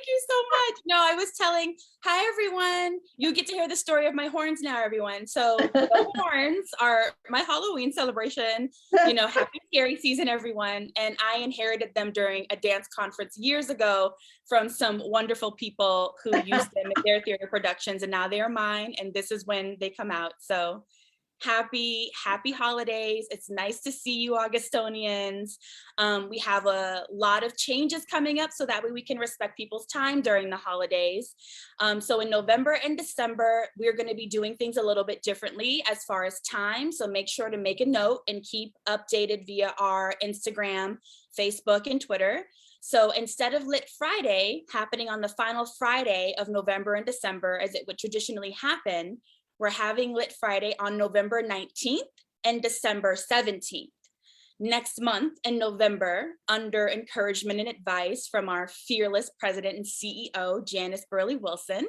Thank you so much. No, I was telling, hi everyone. You get to hear the story of my horns now, everyone. So the horns are my Halloween celebration. Happy scary season, everyone. And I inherited them during a dance conference years ago from some wonderful people who used them in their theater productions, and now they are mine. And this is when they come out. So happy holidays. It's nice to see you Augustonians. We have a lot of changes coming up so that way we can respect people's time during the holidays. So in November and December, we're going to be doing things a little bit differently as far as time. So make sure to make a note and keep updated via our Instagram, Facebook, and Twitter. So instead of Lit Friday happening on the final Friday of November and December, as it would traditionally happen, we're having Lit Friday on November 19th and December 17th. Next month in November, under encouragement and advice from our fearless president and CEO, Janice Burley Wilson,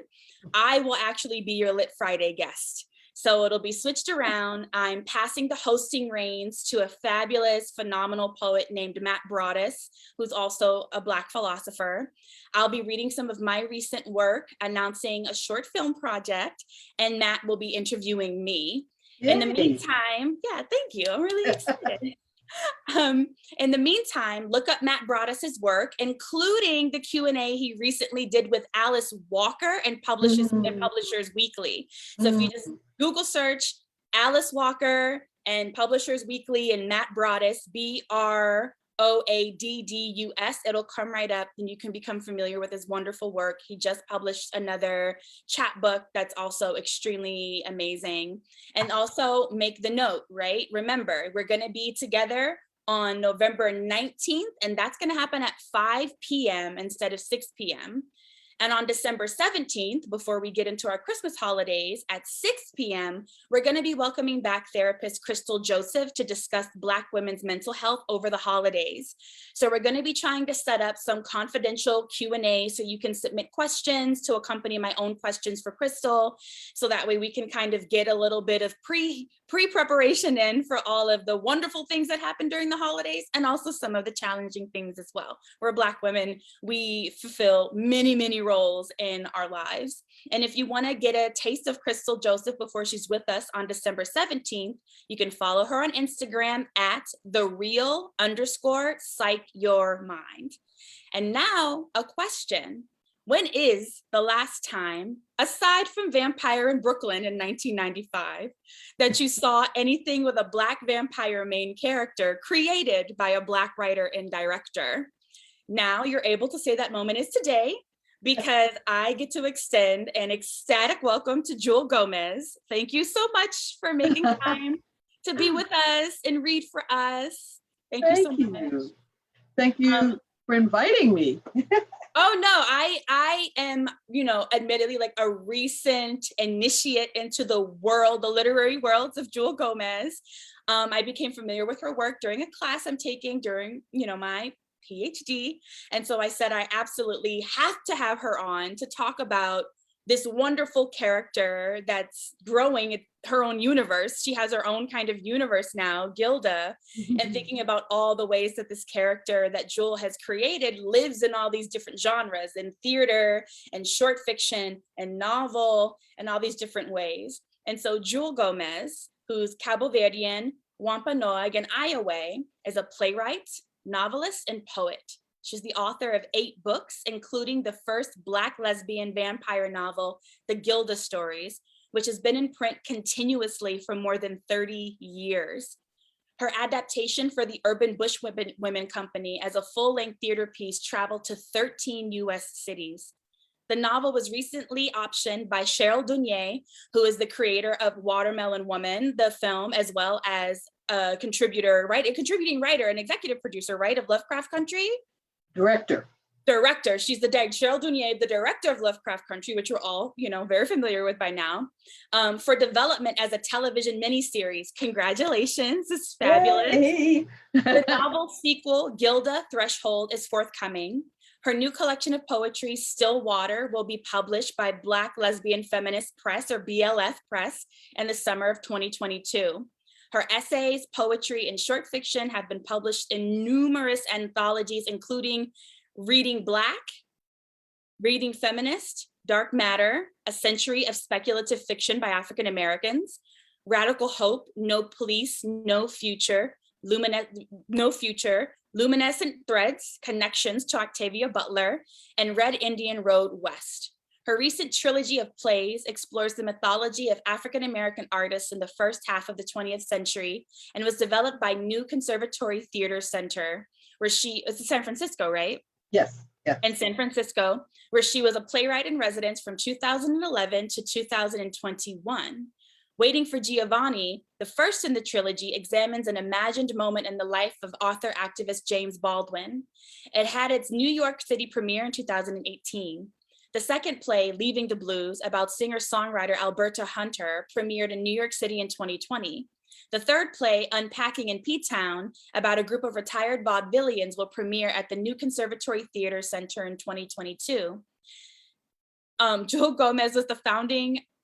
I will actually be your Lit Friday guest. So it'll be switched around. I'm passing the hosting reins to a fabulous, phenomenal poet named Matt Broadus, who's also a Black philosopher. I'll be reading some of my recent work, announcing a short film project, and Matt will be interviewing me. Yay. In the meantime, yeah, thank you. I'm really excited. In the meantime, look up Matt Broadus's work, including the Q&A he recently did with Alice Walker and Publishers Weekly. So if you just Google search Alice Walker and Publishers Weekly and Matt Broadus, Broaddus, it'll come right up and you can become familiar with his wonderful work. He just published another chapbook that's also extremely amazing. And also make the note, right? Remember, we're going to be together on November 19th, and that's going to happen at 5 p.m. instead of 6 p.m. And on December 17th, before we get into our Christmas holidays, at 6 p.m., we're going to be welcoming back therapist Crystal Joseph to discuss Black women's mental health over the holidays. So we're going to be trying to set up some confidential Q&A so you can submit questions to accompany my own questions for Crystal. So that way we can kind of get a little bit of pre-preparation in for all of the wonderful things that happen during the holidays, and also some of the challenging things as well. We're Black women, we fulfill many, many roles in our lives. And if you want to get a taste of Crystal Joseph before she's with us on December 17th, you can follow her on Instagram at @thereal_psychyourmind. And now a question. When is the last time, aside from Vampire in Brooklyn in 1995, that you saw anything with a Black vampire main character created by a Black writer and director? Now you're able to say that moment is today, because I get to extend an ecstatic welcome to Jewelle Gomez. Thank you so much for making time to be with us and read for us. Thank you so much. Thank you for inviting me. Oh no, I am, admittedly like a recent initiate into the literary worlds of Jewelle Gomez. I became familiar with her work during a class I'm taking during, my PhD. And so I said, I absolutely have to have her on to talk about this wonderful character that's growing her own universe. She has her own kind of universe now, Gilda, and thinking about all the ways that this character that Jewelle has created lives in all these different genres, in theater and short fiction and novel and all these different ways. And so Jewelle Gomez, who's Cabo Verdean, Wampanoag, and Iowa, is a playwright, novelist, and poet. She's the author of 8 books, including the first Black lesbian vampire novel, The Gilda Stories, which has been in print continuously for more than 30 years. Her adaptation for the Urban Bush Women Company as a full-length theater piece traveled to 13 US cities. The novel was recently optioned by Cheryl Dunye, who is the creator of Watermelon Woman, the film, as well as a contributing writer and executive producer, right, of Lovecraft Country? Director. She's Cheryl Dunye, the director of Lovecraft Country, which we're all, very familiar with by now, for development as a television miniseries. Congratulations, it's fabulous. Yay. The novel sequel, Gilda Threshold, is forthcoming. Her new collection of poetry, Still Water, will be published by Black Lesbian Feminist Press, or BLF Press, in the summer of 2022. Her essays, poetry, and short fiction have been published in numerous anthologies, including Reading Black, Reading Feminist, Dark Matter, A Century of Speculative Fiction by African Americans, Radical Hope, No Police, No Future, Luminescent Threads, Connections to Octavia Butler, and Red Indian Road West. Her recent trilogy of plays explores the mythology of African American artists in the first half of the 20th century and was developed by New Conservatory Theater Center, where it's in San Francisco, right? Yes. Yeah. In San Francisco, where she was a playwright in residence from 2011 to 2021. Waiting for Giovanni, the first in the trilogy, examines an imagined moment in the life of author-activist James Baldwin. It had its New York City premiere in 2018. The second play, Leaving the Blues, about singer-songwriter Alberta Hunter, premiered in New York City in 2020. The third play, Unpacking in P-Town, about a group of retired vaudevillians, will premiere at the New Conservatory Theater Center in 2022. Jewelle Gomez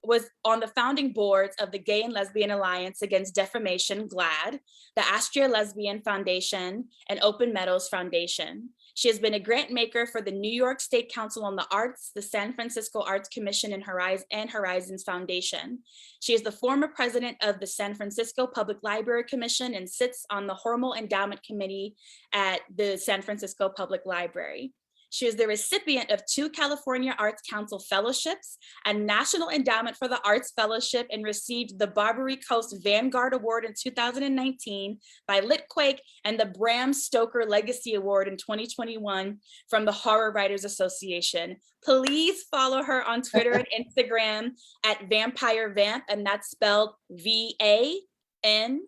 was on the founding boards of the Gay and Lesbian Alliance Against Defamation, GLAAD, the Astria Lesbian Foundation, and Open Meadows Foundation. She has been a grant maker for the New York State Council on the Arts, the San Francisco Arts Commission, and Horizons Foundation. She is the former president of the San Francisco Public Library Commission and sits on the Hormel Endowment Committee at the San Francisco Public Library. She is the recipient of 2 California Arts Council fellowships, a National Endowment for the Arts Fellowship, and received the Barbary Coast Vanguard Award in 2019 by Litquake and the Bram Stoker Legacy Award in 2021 from the Horror Writers Association. Please follow her on Twitter and Instagram at Vampire Vamp, and that's spelled VAMPYREVAMP.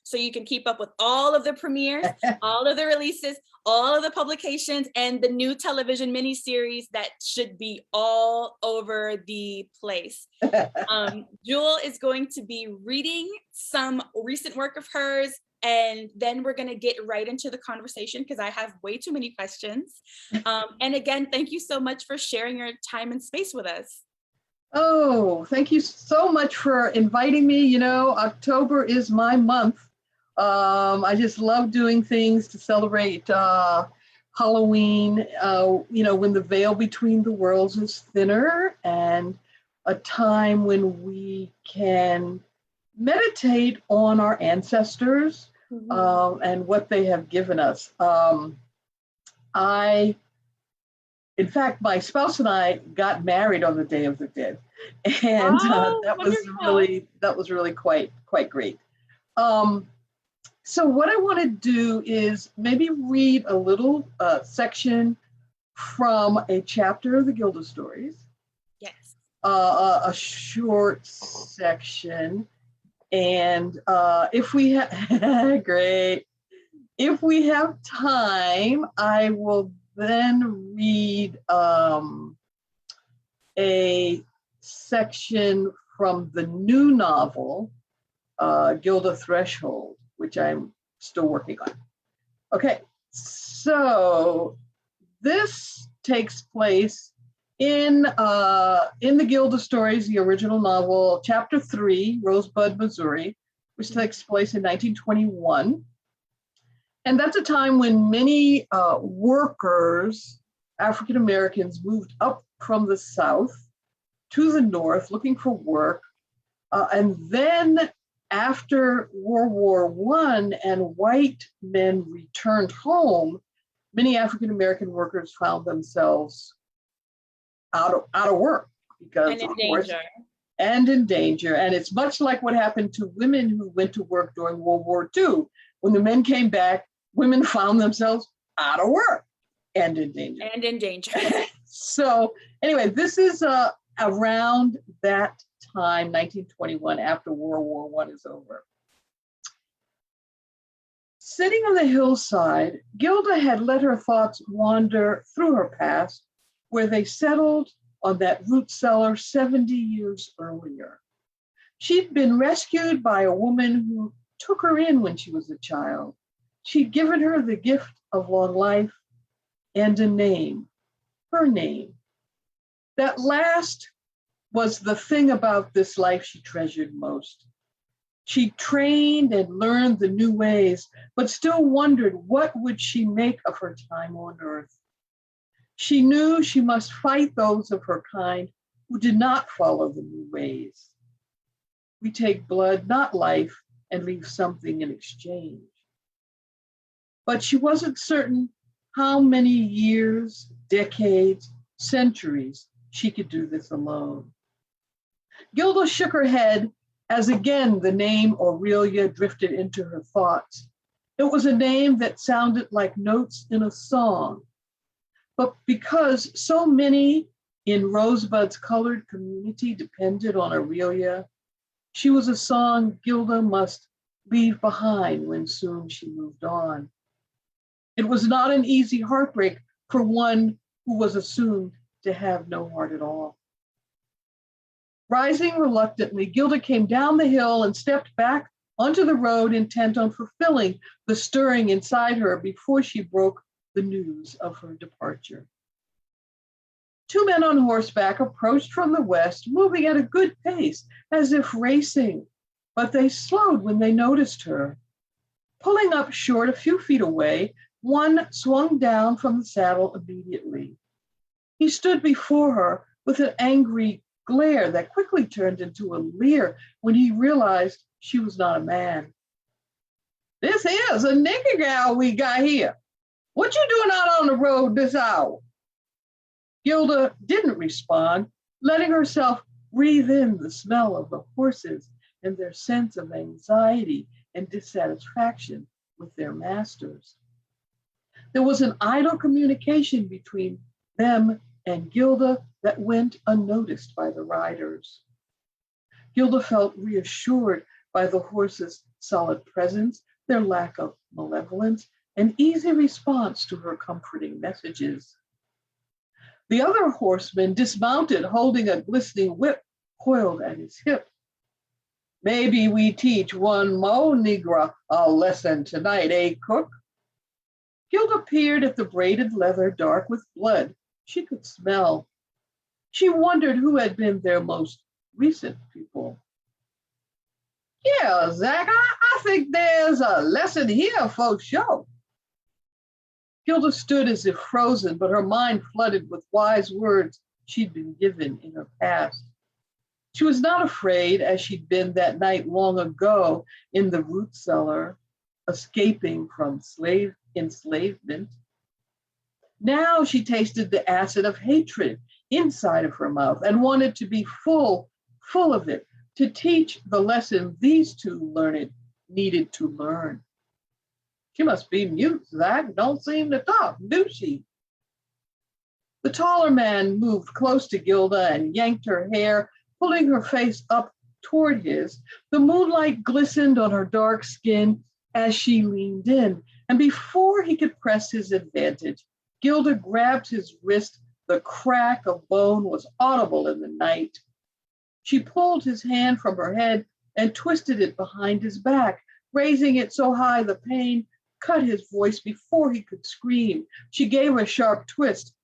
So you can keep up with all of the premieres, all of the releases, all of the publications, and the new television miniseries that should be all over the place. Jewelle is going to be reading some recent work of hers, and then we're going to get right into the conversation because I have way too many questions. And again, thank you so much for sharing your time and space with us. Oh, thank you so much for inviting me. You know, October is my month. I just love doing things to celebrate Halloween, you know, when the veil between the worlds is thinner, and a time when we can meditate on our ancestors and what they have given us. In fact, my spouse and I got married on the Day of the Dead, and that was really quite great. So what I want to do is maybe read a little section from a chapter of the Gilda Stories. Yes. A short section, and if we have great, if we have time, I will then read a section from the new novel, Gilda Threshold, which I'm still working on. Okay, so this takes place in the Gilda Stories, the original novel, chapter 3, Rosebud, Missouri, which takes place in 1921. And that's a time when many workers, African Americans, moved up from the South to the North looking for work. And then after World War I and white men returned home, many African American workers found themselves out of work because, and in danger. And in danger. And it's much like what happened to women who went to work during World War II. When the men came back, women found themselves out of work and in danger. And in danger. So anyway, this is around that time, 1921, after World War I is over. Sitting on the hillside, Gilda had let her thoughts wander through her past, where they settled on that root cellar 70 years earlier. She'd been rescued by a woman who took her in when she was a child. She'd given her the gift of long life and a name, her name. That last was the thing about this life she treasured most. She trained and learned the new ways, but still wondered what would she make of her time on earth. She knew she must fight those of her kind who did not follow the new ways. We take blood, not life, and leave something in exchange. But she wasn't certain how many years, decades, centuries she could do this alone. Gilda shook her head as again the name Aurelia drifted into her thoughts. It was a name that sounded like notes in a song. But because so many in Rosebud's colored community depended on Aurelia, she was a song Gilda must leave behind when soon she moved on. It was not an easy heartbreak for one who was assumed to have no heart at all. Rising reluctantly, Gilda came down the hill and stepped back onto the road, intent on fulfilling the stirring inside her before she broke the news of her departure. Two men on horseback approached from the west, moving at a good pace, as if racing, but they slowed when they noticed her. Pulling up short a few feet away, one swung down from the saddle immediately. He stood before her with an angry glare that quickly turned into a leer when he realized she was not a man. "This is a nigger gal we got here. What you doing out on the road this hour?" Gilda didn't respond, letting herself breathe in the smell of the horses and their sense of anxiety and dissatisfaction with their masters. There was an idle communication between them and Gilda that went unnoticed by the riders. Gilda felt reassured by the horses' solid presence, their lack of malevolence, and easy response to her comforting messages. The other horseman dismounted, holding a glistening whip coiled at his hip. "Maybe we teach one more Negra a lesson tonight, eh, cook?" Gilda peered at the braided leather dark with blood she could smell. She wondered who had been their most recent pupil. "Yeah, Zach, I think there's a lesson here for sure." Gilda stood as if frozen, but her mind flooded with wise words she'd been given in her past. She was not afraid as she'd been that night long ago in the root cellar, escaping from enslavement. Now she tasted the acid of hatred inside of her mouth and wanted to be full of it, to teach the lesson these two learned needed to learn. "She must be mute, Zach. Don't seem to talk, do she?" The taller man moved close to Gilda and yanked her hair, pulling her face up toward his. The moonlight glistened on her dark skin as she leaned in, and before he could press his advantage, Gilda grabbed his wrist. The crack of bone was audible in the night. She pulled his hand from her head and twisted it behind his back, raising it so high the pain cut his voice before he could scream. She gave a sharp twist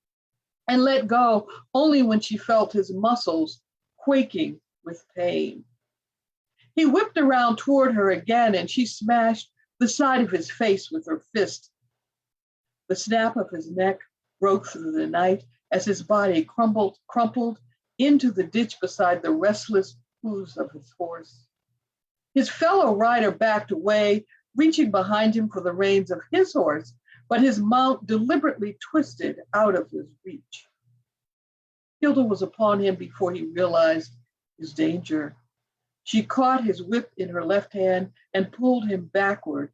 and let go only when she felt his muscles quaking with pain. He whipped around toward her again, and she smashed the side of his face with her fist. The snap of his neck broke through the night as his body crumpled into the ditch beside the restless hooves of his horse. His fellow rider backed away, reaching behind him for the reins of his horse, but his mount deliberately twisted out of his reach. Gilda was upon him before he realized his danger. She caught his whip in her left hand and pulled him backward.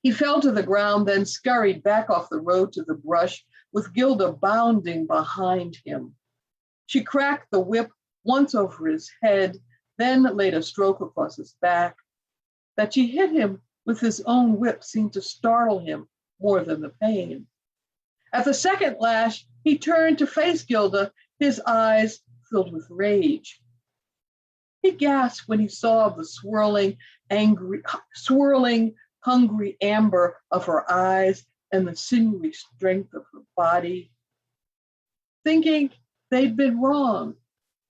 He fell to the ground, then scurried back off the road to the brush, with Gilda bounding behind him. She cracked the whip once over his head, then laid a stroke across his back. That she hit him with his own whip seemed to startle him more than the pain. At the second lash, he turned to face Gilda, his eyes filled with rage. He gasped when he saw the swirling, hungry amber of her eyes and the sinewy strength of her body. Thinking they'd been wrong,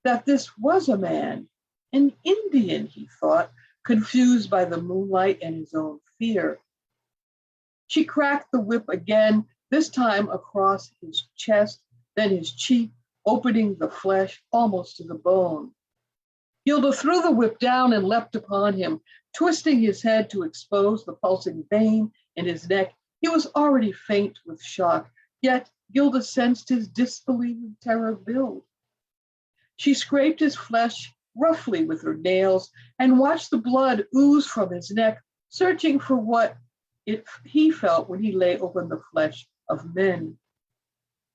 that this was a man, an Indian, he thought, confused by the moonlight and his own fear. She cracked the whip again, this time across his chest, then his cheek, opening the flesh almost to the bone. Gilda threw the whip down and leapt upon him, twisting his head to expose the pulsing vein in his neck. He was already faint with shock, yet Gilda sensed his disbelieving terror build. She scraped his flesh roughly with her nails and watched the blood ooze from his neck, searching for what he felt when he lay open the flesh of men.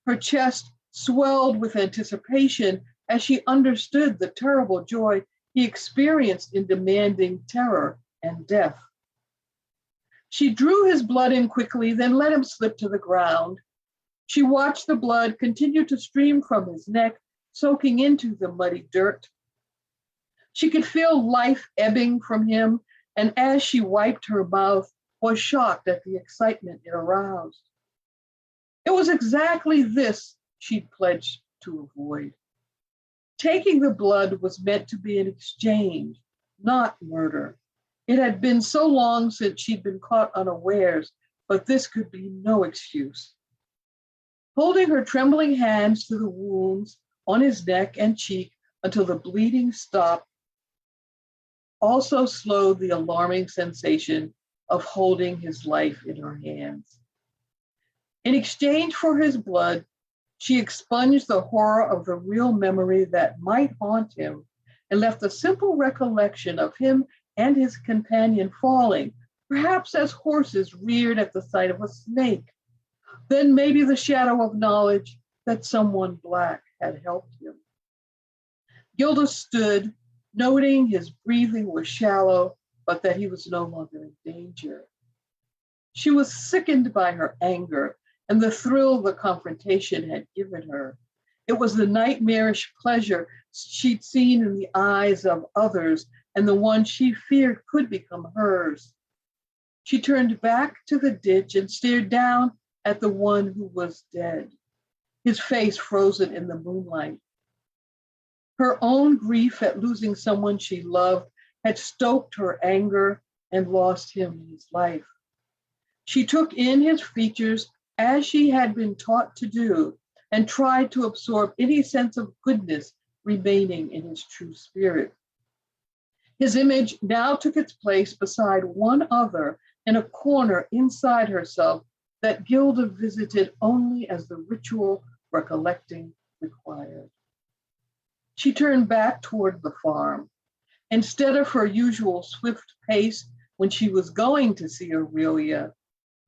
Her chest swelled with anticipation as she understood the terrible joy he experienced in demanding terror and death. She drew his blood in quickly, then let him slip to the ground. She watched the blood continue to stream from his neck, soaking into the muddy dirt. She could feel life ebbing from him, and as she wiped her mouth, was shocked at the excitement it aroused. It was exactly this she'd pledged to avoid. Taking the blood was meant to be an exchange, not murder. It had been so long since she'd been caught unawares, but this could be no excuse. Holding her trembling hands to the wounds on his neck and cheek until the bleeding stopped, also slowed the alarming sensation of holding his life in her hands. In exchange for his blood, she expunged the horror of the real memory that might haunt him and left a simple recollection of him and his companion falling, perhaps as horses reared at the sight of a snake. Then maybe the shadow of knowledge that someone black had helped him. Gilda stood, noting his breathing was shallow, but that he was no longer in danger. She was sickened by her anger and the thrill the confrontation had given her. It was the nightmarish pleasure she'd seen in the eyes of others and the one she feared could become hers. She turned back to the ditch and stared down at the one who was dead, his face frozen in the moonlight. Her own grief at losing someone she loved had stoked her anger and lost him his life. She took in his features as she had been taught to do and tried to absorb any sense of goodness remaining in his true spirit. His image now took its place beside one other in a corner inside herself that Gilda visited only as the ritual recollecting required. She turned back toward the farm. Instead of her usual swift pace when she was going to see Aurelia,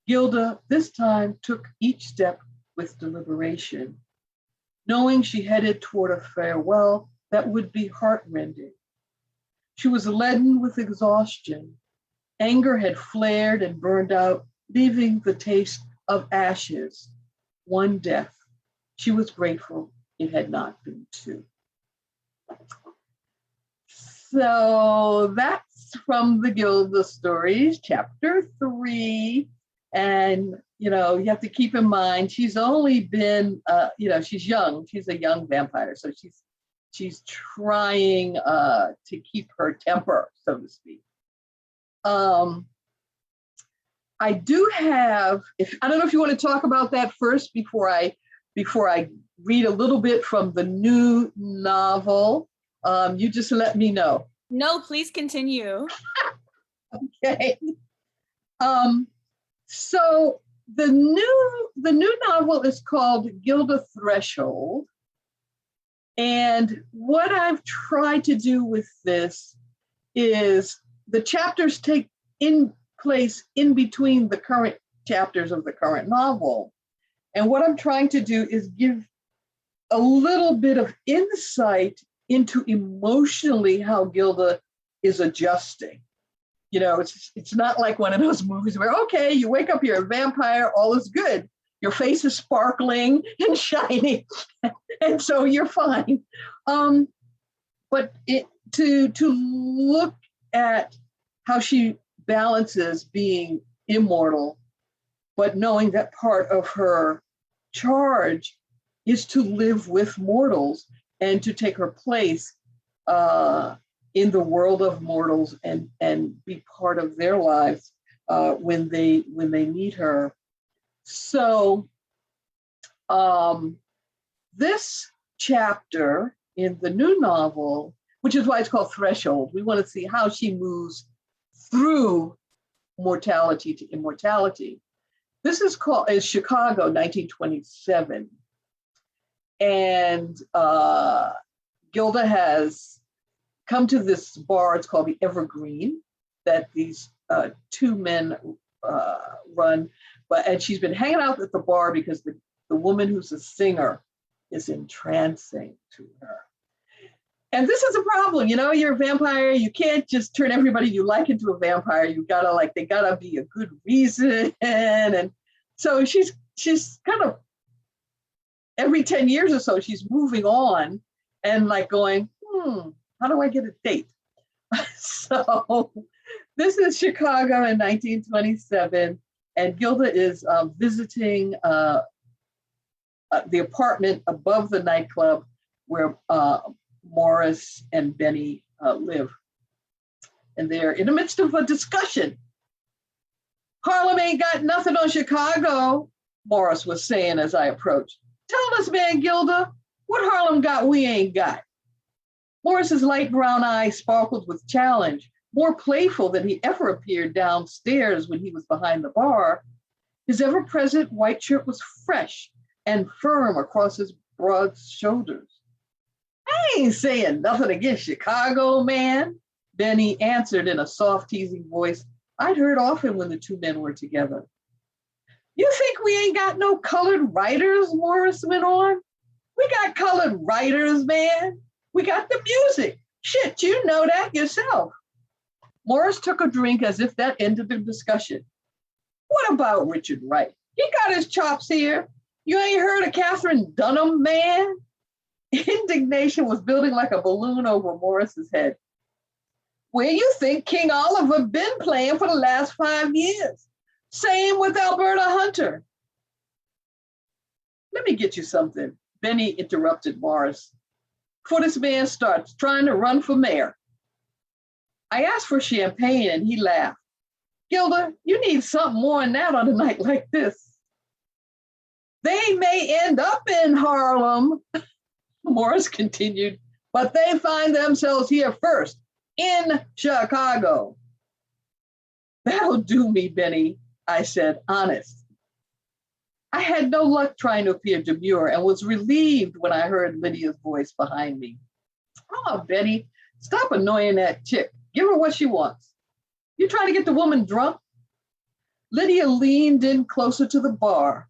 Gilda this time took each step with deliberation, knowing she headed toward a farewell that would be heartrending. She was leaden with exhaustion. Anger had flared and burned out, leaving the taste of ashes. One death. She was grateful it had not been two. So that's from the Gilda Stories, chapter 3. And, you have to keep in mind, she's only been, she's young. She's a young vampire. So she's trying to keep her temper, so to speak. I do have, I don't know if you want to talk about that first before I read a little bit from the new novel. You just let me know. No, please continue. Okay. So the new novel is called Gilda Threshold. And what I've tried to do with this is the chapters take in place in between the current chapters of the current novel. And what I'm trying to do is give a little bit of insight into emotionally how Gilda is adjusting. It's not like one of those movies where, okay, you wake up, you're a vampire, all is good. Your face is sparkling and shiny, and so you're fine. But to look at how she balances being immortal, but knowing that part of her charge is to live with mortals and to take her place in the world of mortals and be part of their lives when they meet her. So this chapter in the new novel, which is why it's called Threshold, we want to see how she moves through mortality to immortality. This is Chicago, 1927. And Gilda has come to this bar, it's called the Evergreen, that these two men run. And she's been hanging out at the bar because the woman who's a singer is entrancing to her. And this is a problem, you know, you're a vampire, you can't just turn everybody you like into a vampire. You gotta they gotta be a good reason. And so she's kind of, every 10 years or so, she's moving on and like going, how do I get a date? So this is Chicago in 1927, and Gilda is visiting the apartment above the nightclub where Morris and Benny live. And they're in the midst of a discussion. Harlem ain't got nothing on Chicago, Morris was saying as I approached. Tell us, man, Gilda, what Harlem got we ain't got? Morris's light brown eyes sparkled with challenge, more playful than he ever appeared downstairs when he was behind the bar. His ever-present white shirt was fresh and firm across his broad shoulders. I ain't saying nothing against Chicago, man, Benny answered in a soft, teasing voice I'd heard often when the two men were together. You think we ain't got no colored writers, Morris went on. We got colored writers, man. We got the music. Shit, you know that yourself. Morris took a drink as if that ended the discussion. What about Richard Wright? He got his chops here. You ain't heard of Catherine Dunham, man? Indignation was building like a balloon over Morris's head. Where you think King Oliver been playing for the last 5 years? Same with Alberta Hunter. Let me get you something, Benny interrupted Morris. Before this man starts trying to run for mayor. I asked for champagne and he laughed. Gilda, you need something more than that on a night like this. They may end up in Harlem, Morris continued, but they find themselves here first, in Chicago. That'll do me, Benny, I said, honest. I had no luck trying to appear demure and was relieved when I heard Lydia's voice behind me. Oh, Benny, stop annoying that chick. Give her what she wants. You trying to get the woman drunk? Lydia leaned in closer to the bar.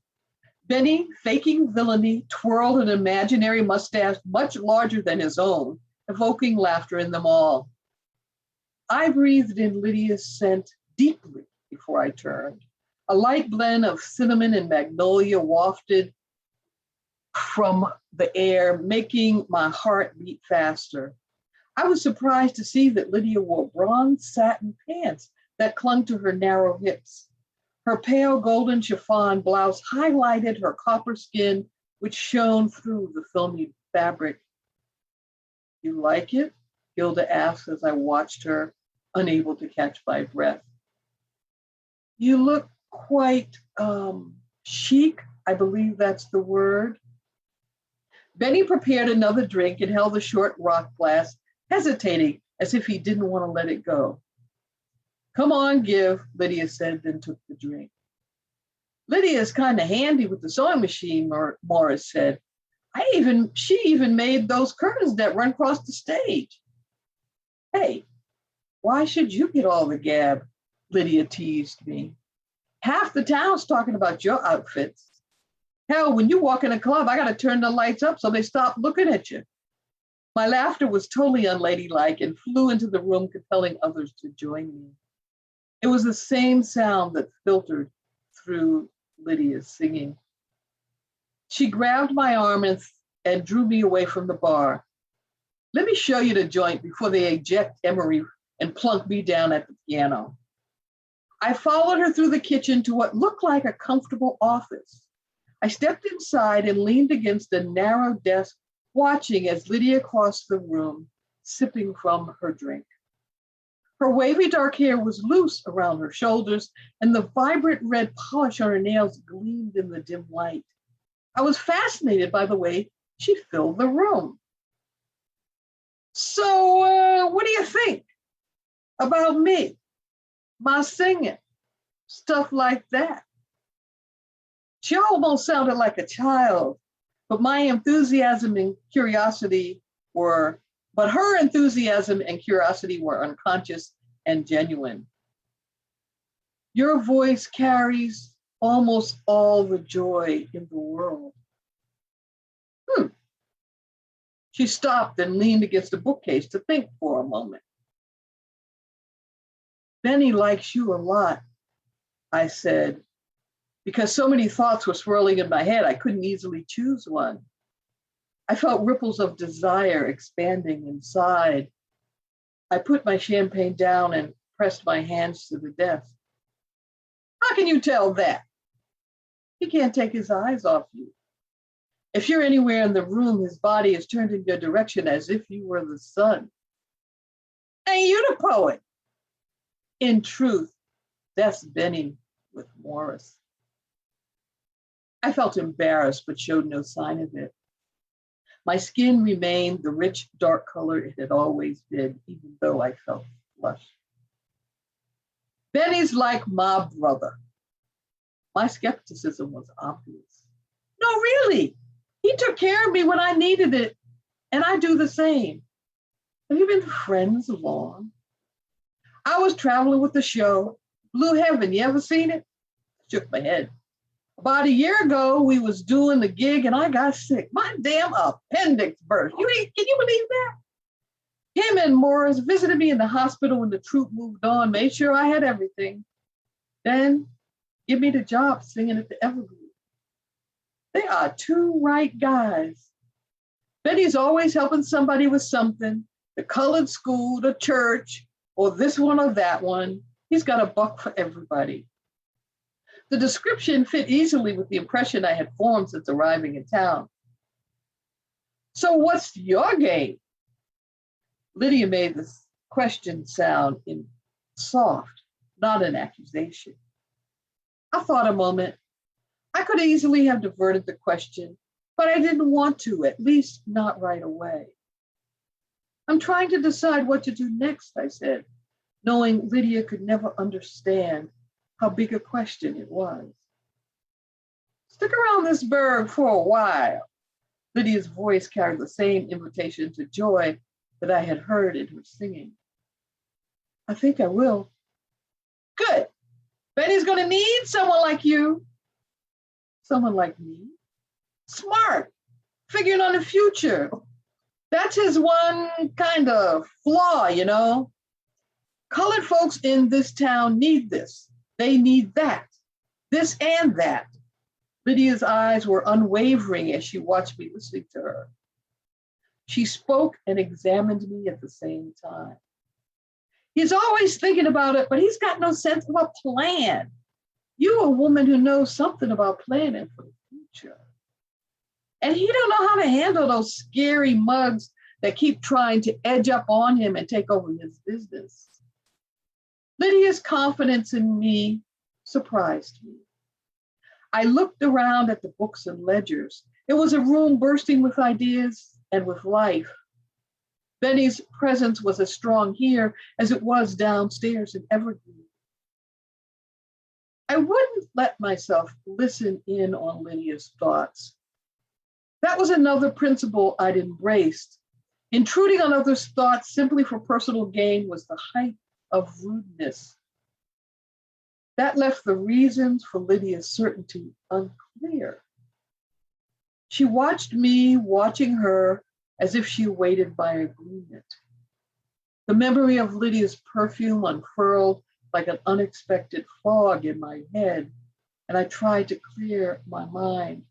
Benny, faking villainy, twirled an imaginary mustache much larger than his own, evoking laughter in them all. I breathed in Lydia's scent deeply before I turned. A light blend of cinnamon and magnolia wafted from the air, making my heart beat faster. I was surprised to see that Lydia wore bronze satin pants that clung to her narrow hips. Her pale golden chiffon blouse highlighted her copper skin, which shone through the filmy fabric. You like it? Gilda asked as I watched her, unable to catch my breath. You look quite chic, I believe that's the word. Benny prepared another drink and held the short rock glass, hesitating as if he didn't want to let it go. Come on, give, Lydia said, then took the drink. Lydia's kind of handy with the sewing machine, Morris said. She even made those curtains that run across the stage. Hey, why should you get all the gab? Lydia teased me. Half the town's talking about your outfits. Hell, when you walk in a club, I got to turn the lights up so they stop looking at you. My laughter was totally unladylike and flew into the room, compelling others to join me. It was the same sound that filtered through Lydia's singing. She grabbed my arm and drew me away from the bar. Let me show you the joint before they eject Emery and plunk me down at the piano. I followed her through the kitchen to what looked like a comfortable office. I stepped inside and leaned against a narrow desk, watching as Lydia crossed the room, sipping from her drink. Her wavy dark hair was loose around her shoulders, and the vibrant red polish on her nails gleamed in the dim light. I was fascinated by the way she filled the room. So, what do you think about me, my singing, stuff like that? She almost sounded like a child, but her enthusiasm and curiosity were unconscious and genuine. Your voice carries almost all the joy in the world. She stopped and leaned against a bookcase to think for a moment. Benny likes you a lot, I said, because so many thoughts were swirling in my head, I couldn't easily choose one. I felt ripples of desire expanding inside. I put my champagne down and pressed my hands to the desk. How can you tell that? He can't take his eyes off you. If you're anywhere in the room, his body is turned in your direction as if you were the sun. Ain't you the poet? In truth, that's Benny with Morris. I felt embarrassed, but showed no sign of it. My skin remained the rich, dark color it had always been, even though I felt flushed. Benny's like my brother. My skepticism was obvious. No, really. He took care of me when I needed it, and I do the same. Have you been friends long? I was traveling with the show, Blue Heaven. You ever seen it? Shook my head. About a year ago, we was doing the gig and I got sick. My damn appendix burst. Can you believe that? Him and Morris visited me in the hospital when the troupe moved on, made sure I had everything. Then give me the job singing at the Evergreen. They are two right guys. Betty's always helping somebody with something, the colored school, the church, or this one or that one. He's got a buck for everybody. The description fit easily with the impression I had formed since arriving in town. So what's your game? Lydia made this question sound in soft, not an accusation. I thought a moment. I could easily have diverted the question, but I didn't want to, at least not right away. I'm trying to decide what to do next, I said, knowing Lydia could never understand how big a question it was. Stick around this burg for a while. Lydia's voice carried the same invitation to joy that I had heard in her singing. I think I will. Good. Betty's going to need someone like you. Someone like me? Smart, figuring on the future. That's his one kind of flaw, you know? Colored folks in this town need this. They need that, this and that. Lydia's eyes were unwavering as she watched me listening to her. She spoke and examined me at the same time. He's always thinking about it, but he's got no sense of a plan. You're a woman who knows something about planning for the future. And he don't know how to handle those scary mugs that keep trying to edge up on him and take over his business. Lydia's confidence in me surprised me. I looked around at the books and ledgers. It was a room bursting with ideas and with life. Benny's presence was as strong here as it was downstairs in Evergreen. I wouldn't let myself listen in on Lydia's thoughts. That was another principle I'd embraced. Intruding on others' thoughts simply for personal gain was the height of rudeness. That left the reasons for Lydia's certainty unclear. She watched me watching her as if she waited by agreement. The memory of Lydia's perfume unfurled like an unexpected fog in my head, and I tried to clear my mind.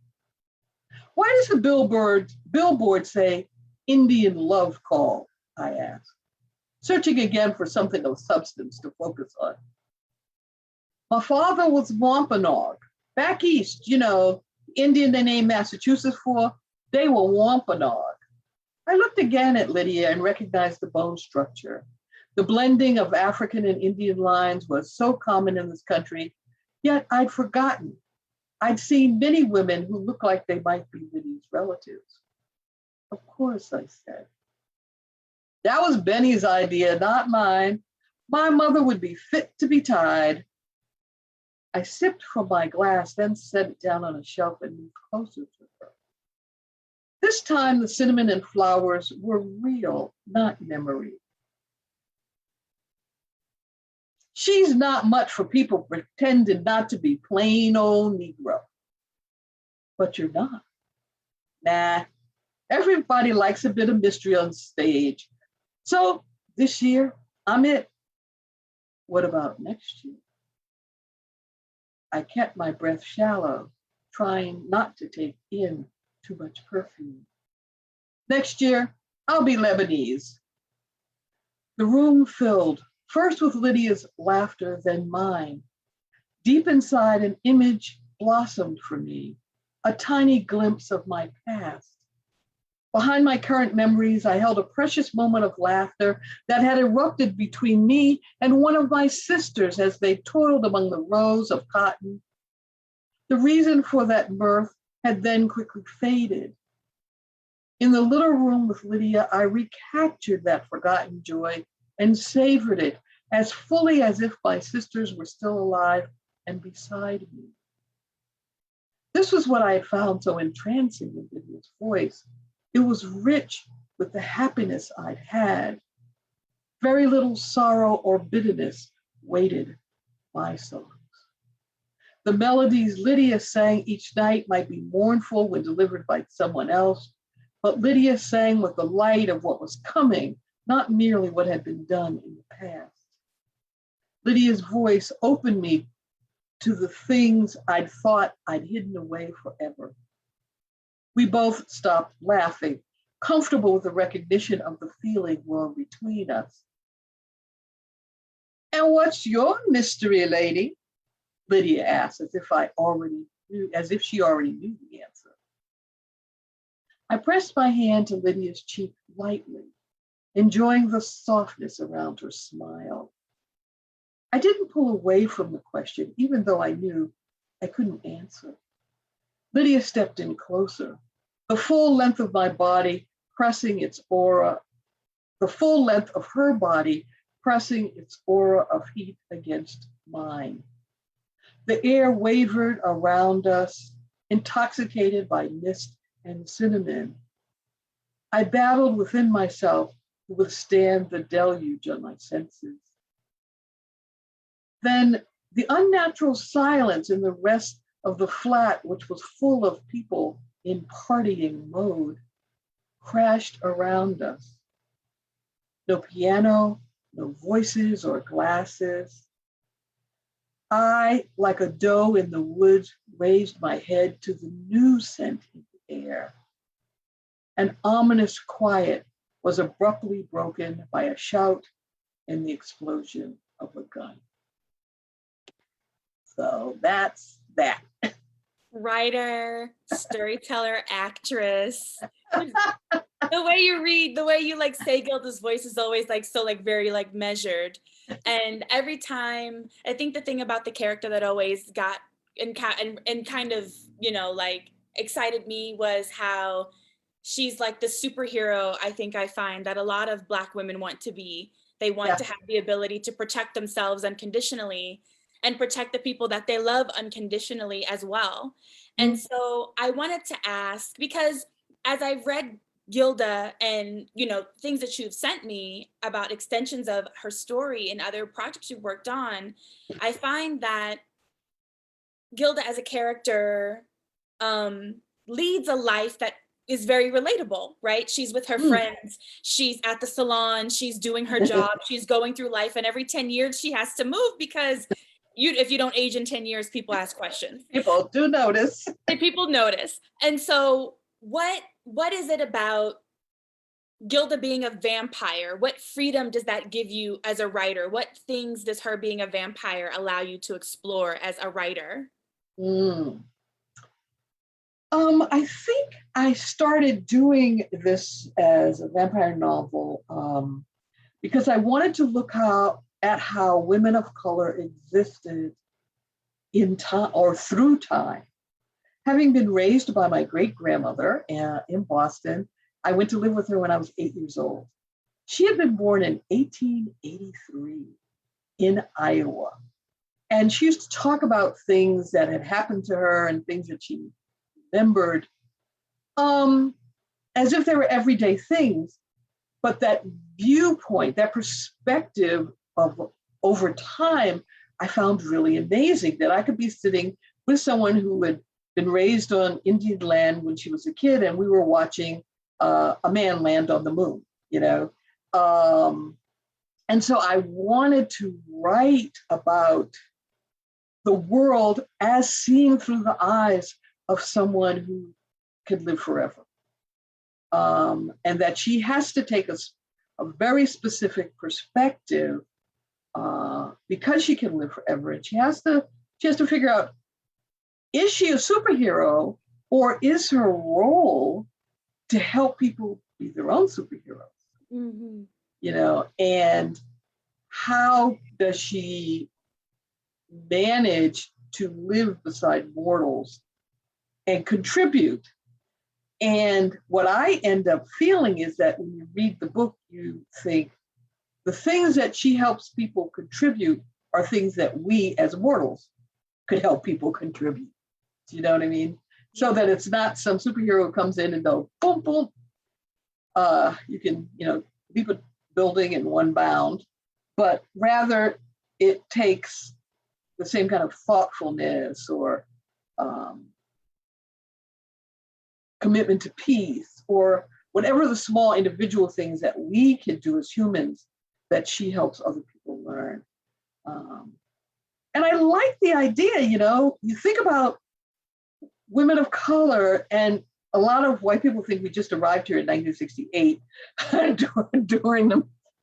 Why does the billboard say Indian love call? I asked, searching again for something of substance to focus on. My father was Wampanoag. Back east, you know, Indian they named Massachusetts for, they were Wampanoag. I looked again at Lydia and recognized the bone structure. The blending of African and Indian lines was so common in this country, yet I'd forgotten. I'd seen many women who looked like they might be Lydia's relatives. Of course, I said. That was Benny's idea, not mine. My mother would be fit to be tied. I sipped from my glass, then set it down on a shelf and moved closer to her. This time, the cinnamon and flowers were real, not memory. She's not much for people pretending not to be plain old Negro. But you're not. Nah, everybody likes a bit of mystery on stage. So this year, I'm it. What about next year? I kept my breath shallow, trying not to take in too much perfume. Next year, I'll be Lebanese. The room filled, first with Lydia's laughter, then mine. Deep inside, an image blossomed for me, a tiny glimpse of my past. Behind my current memories, I held a precious moment of laughter that had erupted between me and one of my sisters as they toiled among the rows of cotton. The reason for that mirth had then quickly faded. In the little room with Lydia, I recaptured that forgotten joy and savored it as fully as if my sisters were still alive and beside me. This was what I had found so entrancing in Lydia's voice. It was rich with the happiness I'd had. Very little sorrow or bitterness weighted my songs. The melodies Lydia sang each night might be mournful when delivered by someone else, but Lydia sang with the light of what was coming, not merely what had been done in the past. Lydia's voice opened me to the things I'd thought I'd hidden away forever. We both stopped laughing, comfortable with the recognition of the feeling growing between us. And what's your mystery, lady? Lydia asked, as if she already knew the answer. I pressed my hand to Lydia's cheek lightly, enjoying the softness around her smile. I didn't pull away from the question, even though I knew I couldn't answer. Lydia stepped in closer, the full length of my body pressing its aura, the full length of her body pressing its aura of heat against mine. The air wavered around us, intoxicated by mist and cinnamon. I battled within myself to withstand the deluge on my senses. Then the unnatural silence in the rest of the flat, which was full of people in partying mode, crashed around us. No piano, no voices or glasses. I, like a doe in the woods, raised my head to the new scent in the air. An ominous quiet was abruptly broken by a shout and the explosion of a gun. So that's that. Writer, storyteller, actress. The way you read, the way you like say Gilda's voice is always like so like very like measured. And every time, I think the thing about the character that always got and kind of, you know, like excited me was how she's like the superhero. I think I find that a lot of Black women want to be. They want to have the ability to protect themselves unconditionally and protect the people that they love unconditionally as well. And so I wanted to ask, because as I've read Gilda and, you know, things that you've sent me about extensions of her story and other projects you've worked on, I find that Gilda as a character leads a life that is very relatable, right? She's with her friends, she's at the salon, she's doing her job, she's going through life, and every 10 years she has to move because if you don't age in 10 years, people ask questions. People do notice. People notice. And so what is it about Gilda being a vampire? What freedom does that give you as a writer? What things does her being a vampire allow you to explore as a writer? I think I started doing this as a vampire novel because I wanted to look at how women of color existed in time or through time. Having been raised by my great grandmother in Boston, I went to live with her when I was 8 years old. She had been born in 1883 in Iowa. And she used to talk about things that had happened to her and things that she remembered as if they were everyday things. But that viewpoint, that perspective of over time, I found really amazing, that I could be sitting with someone who had been raised on Indian land when she was a kid, and we were watching a man land on the moon, you know. And so I wanted to write about the world as seen through the eyes of someone who could live forever. And that she has to take a very specific perspective because she can live forever. And she has to figure out, is she a superhero, or is her role to help people be their own superheroes? Mm-hmm. You know, and how does she manage to live beside mortals and contribute? And what I end up feeling is that when you read the book, you think the things that she helps people contribute are things that we as mortals could help people contribute. Do you know what I mean? So that it's not some superhero who comes in and go, boom, boom. You can, you know, leap a building in one bound, but rather it takes the same kind of thoughtfulness or commitment to peace, or whatever the small individual things that we can do as humans that she helps other people learn. And I like the idea, you know, you think about women of color, and a lot of white people think we just arrived here in 1968 during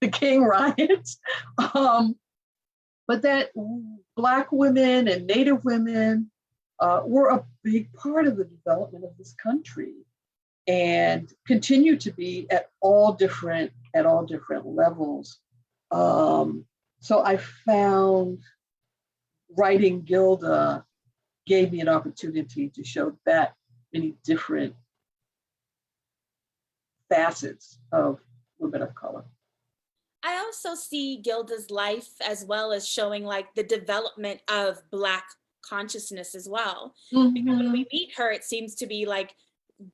the King riots. But that Black women and Native women were a big part of the development of this country, and continue to be at all different levels. So I found writing Gilda gave me an opportunity to show that many different facets of women of color. I also see Gilda's life as well as showing like the development of Black consciousness as well. Mm-hmm. Because when we meet her, it seems to be like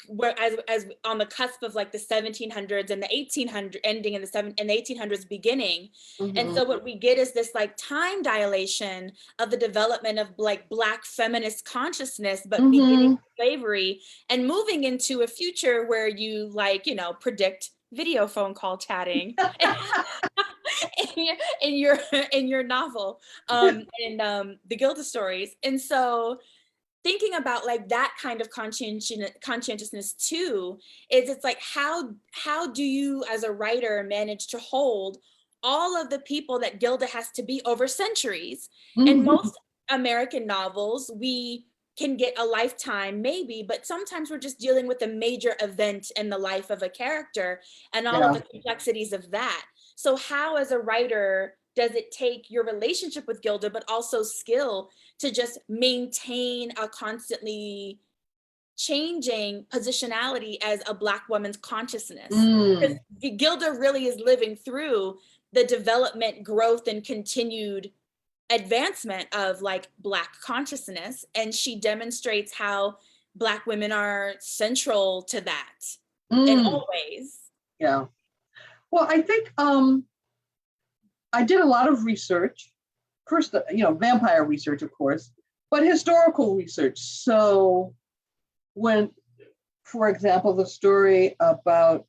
we're as on the cusp of like the 1700s and the 1800s ending in the 1800s beginning. Mm-hmm. And so what we get is this like time dilation of the development of like Black feminist consciousness, but mm-hmm. beginning with slavery and moving into a future where you like, you know, predict video phone call chatting in your novel, the Gilda stories. And so thinking about like that kind of conscientiousness too, is it's like, how do you as a writer manage to hold all of the people that Gilda has to be over centuries? Mm-hmm. And most American novels, we can get a lifetime maybe, but sometimes we're just dealing with a major event in the life of a character and all of the complexities of that. So how as a writer does it take your relationship with Gilda, but also skill to just maintain a constantly changing positionality as a Black woman's consciousness? Because Gilda really is living through the development, growth, and continued advancement of like Black consciousness. And she demonstrates how Black women are central to that in all ways. Yeah. Well, I think I did a lot of research. First, you know, vampire research, of course, but historical research. So when, for example, the story about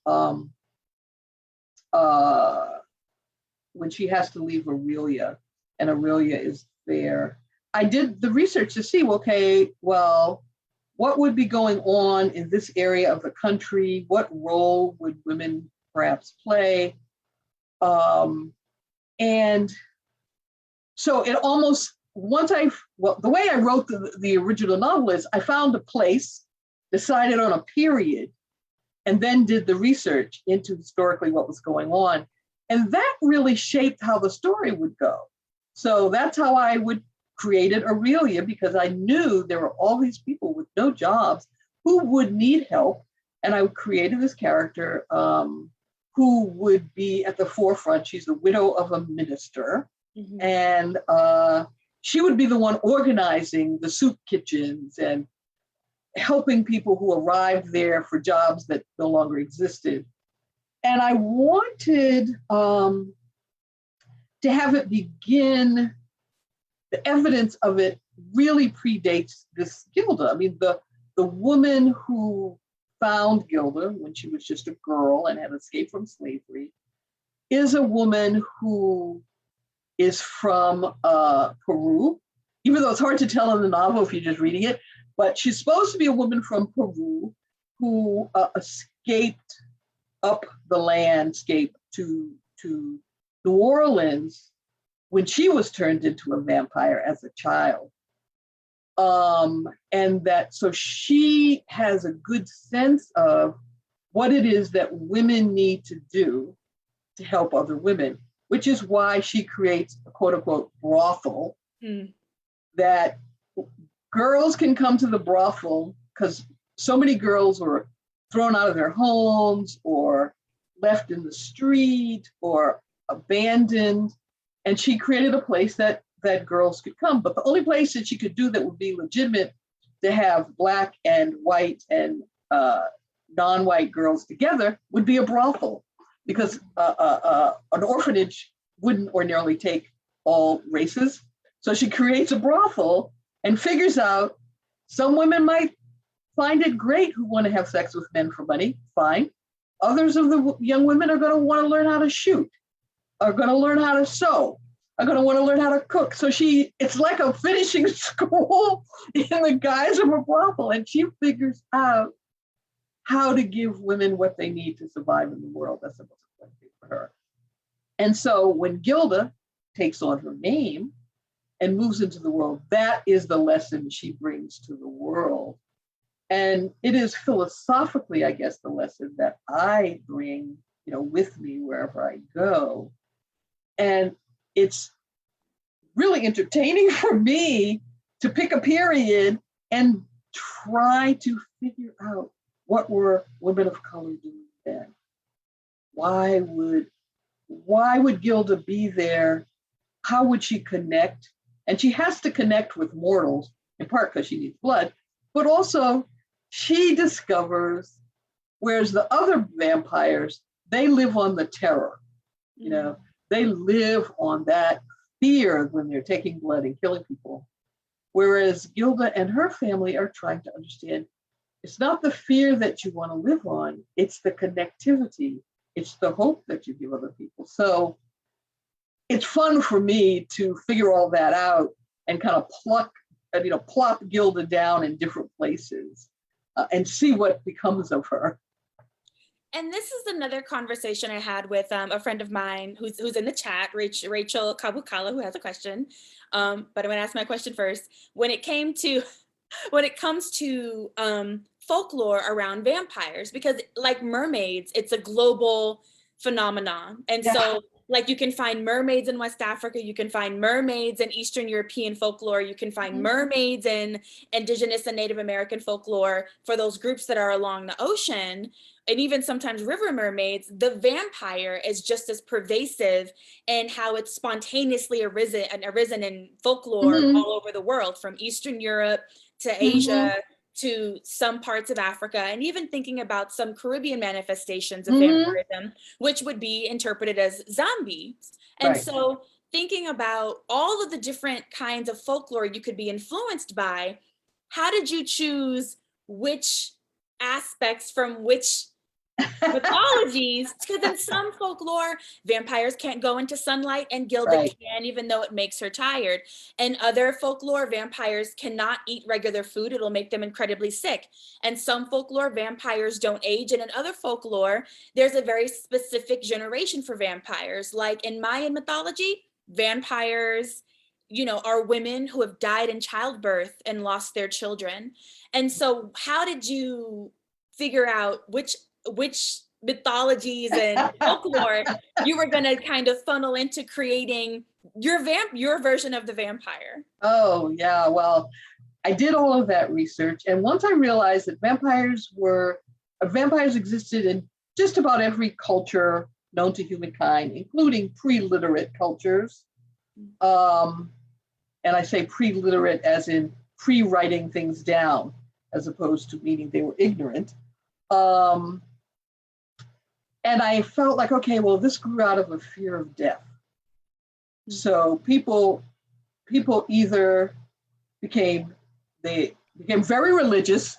when she has to leave Aurelia and Aurelia is there, I did the research to see, okay, well, what would be going on in this area of the country? What role would women perhaps play? And so it almost, the way I wrote the original novel is I found a place decided on a period, and then did the research into historically what was going on. And that really shaped how the story would go. So that's how I would created Aurelia, because I knew there were all these people with no jobs who would need help. And I created this character who would be at the forefront. She's the widow of a minister. Mm-hmm. And she would be the one organizing the soup kitchens and helping people who arrived there for jobs that no longer existed. And I wanted to have it begin, the evidence of it really predates this Gilda. I mean, the woman who found Gilda when she was just a girl and had escaped from slavery is a woman who is from Peru, even though it's hard to tell in the novel if you're just reading it, but she's supposed to be a woman from Peru who escaped up the landscape to New Orleans when she was turned into a vampire as a child. And that, so she has a good sense of what it is that women need to do to help other women, which is why she creates a quote unquote brothel that girls can come to the brothel, because so many girls were thrown out of their homes or left in the street or abandoned. And she created a place that girls could come. But the only place that she could do that would be legitimate to have Black and white and non-white girls together would be a brothel, because an orphanage wouldn't ordinarily take all races. So she creates a brothel and figures out some women might find it great who want to have sex with men for money, fine. Others of the young women are going to want to learn how to shoot, are going to learn how to sew, are going to want to learn how to cook. So it's like a finishing school in the guise of a brothel, and she figures out how to give women what they need to survive in the world. That's the most important thing for her. And so when Gilda takes on her name and moves into the world, that is the lesson she brings to the world. And it is philosophically, I guess, the lesson that I bring, with me wherever I go. And it's really entertaining for me to pick a period and try to figure out what were women of color doing then. Why would Gilda be there? How would she connect? And she has to connect with mortals, in part because she needs blood, but also she discovers, whereas the other vampires, they live on the terror. They live on that fear when they're taking blood and killing people. Whereas Gilda and her family are trying to understand, it's not the fear that you want to live on, it's the connectivity, it's the hope that you give other people. So it's fun for me to figure all that out and kind of plop Gilda down in different places and see what becomes of her. And this is another conversation I had with a friend of mine who's in the chat, Rachel Kabukala, who has a question. But I'm going to ask my question first. When it comes to folklore around vampires, because like mermaids, it's a global phenomenon. And so like you can find mermaids in West Africa, you can find mermaids in Eastern European folklore, you can find mermaids in Indigenous and Native American folklore for those groups that are along the ocean, and even sometimes river mermaids. The vampire is just as pervasive in how it's spontaneously arisen in folklore all over the world, from Eastern Europe to Asia, to some parts of Africa, and even thinking about some Caribbean manifestations of vampirism, which would be interpreted as zombies. And so thinking about all of the different kinds of folklore you could be influenced by, how did you choose which aspects from which mythologies? Because in some folklore, vampires can't go into sunlight, and Gilda can, even though it makes her tired. And other folklore, vampires cannot eat regular food, it'll make them incredibly sick. And some folklore, vampires don't age. And in other folklore, there's a very specific generation for vampires. Like in Mayan mythology, vampires are women who have died in childbirth and lost their children. And so how did you figure out which mythologies and folklore you were going to kind of funnel into creating your version of the vampire? Oh, yeah. Well, I did all of that research. And once I realized that vampires existed in just about every culture known to humankind, including pre-literate cultures. And I say pre-literate as in pre-writing things down, as opposed to meaning they were ignorant. And I felt like, okay, well, this grew out of a fear of death. So people either became very religious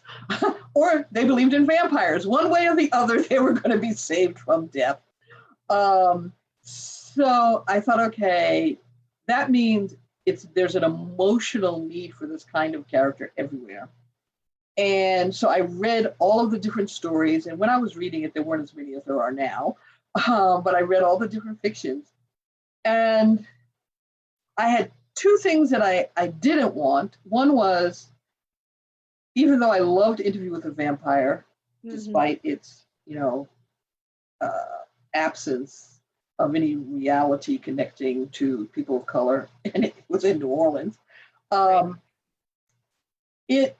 or they believed in vampires. One way or the other, they were going to be saved from death. So I thought, okay, that means there's an emotional need for this kind of character everywhere. And so I read all of the different stories. And when I was reading it, there weren't as many as there are now, but I read all the different fictions. And I had two things that I didn't want. One was, even though I loved Interview with a Vampire, despite its, absence of any reality connecting to people of color, and it was in New Orleans, the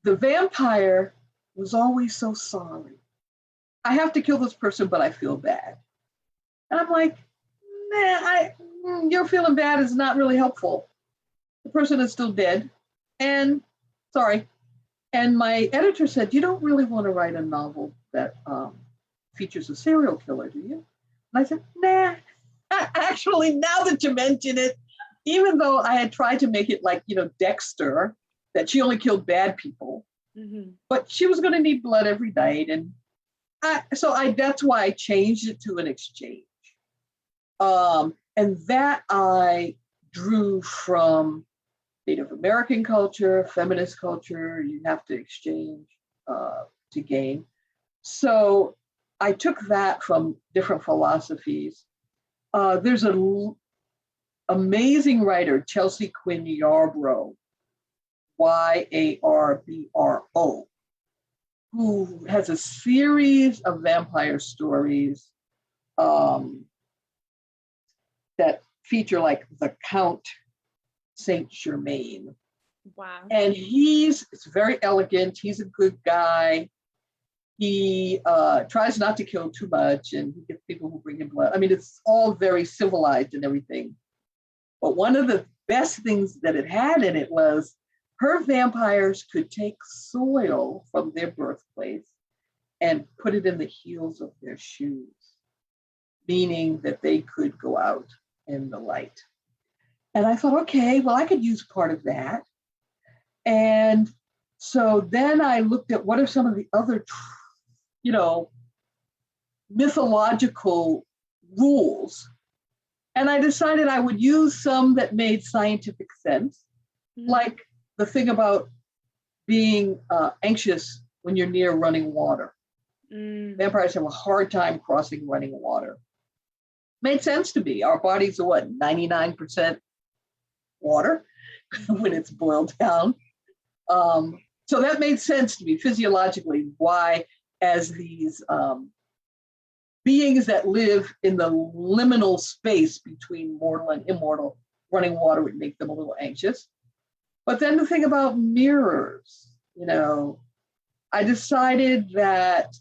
vampire was always so sorry. I have to kill this person, but I feel bad. And I'm like, your feeling bad is not really helpful. The person is still dead, and sorry. And my editor said, you don't really want to write a novel that features a serial killer, do you? And I said, nah. Actually, now that you mention it, even though I had tried to make it like, Dexter, that she only killed bad people, but she was going to need blood every night. And that's why I changed it to an exchange. And that I drew from Native American culture, feminist culture. You have to exchange to gain. So I took that from different philosophies. There's an amazing writer, Chelsea Quinn Yarbrough, Yarbro, who has a series of vampire stories that feature like the Count Saint Germain. Wow. And it's very elegant. He's a good guy. He tries not to kill too much, and he gets people who bring him blood. I mean, it's all very civilized and everything. But one of the best things that it had in it was her vampires could take soil from their birthplace and put it in the heels of their shoes, meaning that they could go out in the light. And I thought, okay, well, I could use part of that. And so then I looked at what are some of the other, mythological rules. And I decided I would use some that made scientific sense, like the thing about being anxious when you're near running water. Vampires have a hard time crossing running water. Made sense to me. Our bodies are 99% water when it's boiled down. So that made sense to me physiologically, why as these beings that live in the liminal space between mortal and immortal, running water would make them a little anxious. But then the thing about mirrors, I decided that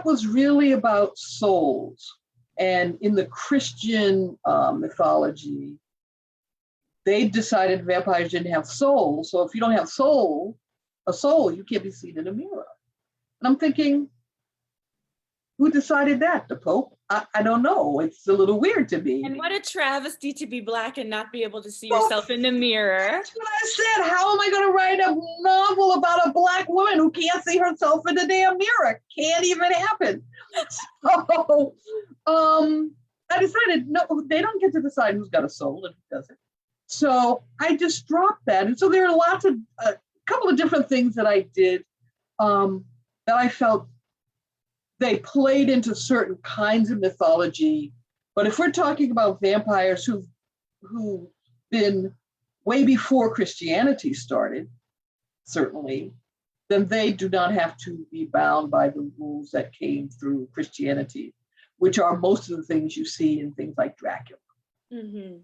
was really about souls. And in the Christian mythology, they decided vampires didn't have souls. So if you don't have a soul, you can't be seen in a mirror. And I'm thinking, who decided that? The Pope? I don't know. It's a little weird to me. And what a travesty to be Black and not be able to see yourself in the mirror. That's what I said. How am I going to write a novel about a Black woman who can't see herself in the damn mirror? Can't even happen. So I decided, no, they don't get to decide who's got a soul and who doesn't. So I just dropped that. And so there are a couple of different things that I did that I felt they played into certain kinds of mythology. But if we're talking about vampires who been way before Christianity started, certainly, then they do not have to be bound by the rules that came through Christianity, which are most of the things you see in things like Dracula. Mm-hmm.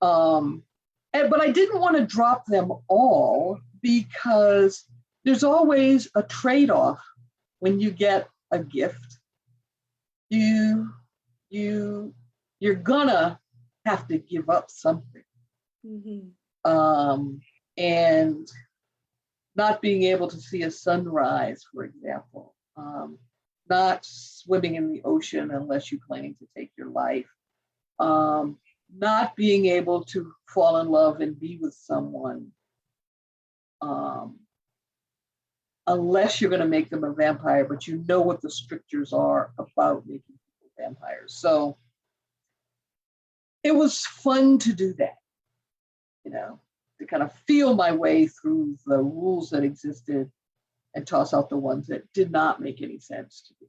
But I didn't want to drop them all because there's always a trade-off when you get a gift. You're gonna have to give up something. Mm-hmm. And not being able to see a sunrise, for example, not swimming in the ocean unless you're planning to take your life, not being able to fall in love and be with someone unless you're going to make them a vampire, but you know what the strictures are about making people vampires. So it was fun to do that, to kind of feel my way through the rules that existed and toss out the ones that did not make any sense to me.